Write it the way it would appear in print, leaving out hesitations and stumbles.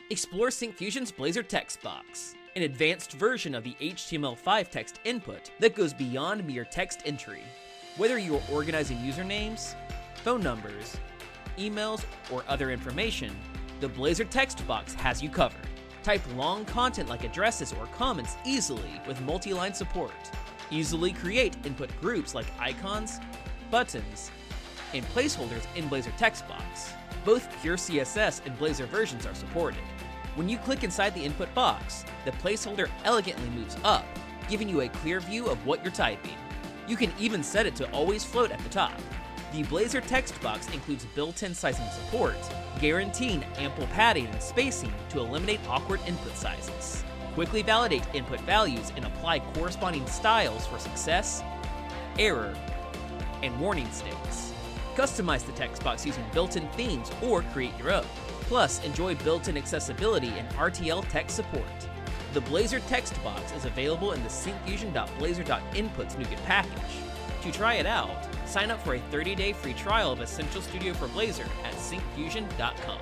Explore Syncfusion's Blazor TextBox, an advanced version of the HTML5 text input that goes beyond mere text entry. Whether you are organizing usernames, phone numbers, emails, or other information, the Blazor TextBox has you covered. Type long content like addresses or comments easily with multi-line support. Easily create input groups like icons, buttons, and placeholders in Blazor TextBox. Both pure-CSS and Blazor versions are supported. When you click inside the input box, the placeholder elegantly moves up, giving you a clear view of what you're typing. You can even set it to always float at the top. The Blazor TextBox includes built-in sizing support, guaranteeing ample padding and spacing to eliminate awkward input sizes. Quickly validate input values and apply corresponding styles for success, error, and warning states. Customize the text box using built-in themes or create your own. Plus, enjoy built-in accessibility and RTL text support. The Blazor TextBox is available in the Syncfusion.blazor.inputs NuGet package. To try it out, sign up for a 30-day free trial of Essential Studio for Blazor at syncfusion.com.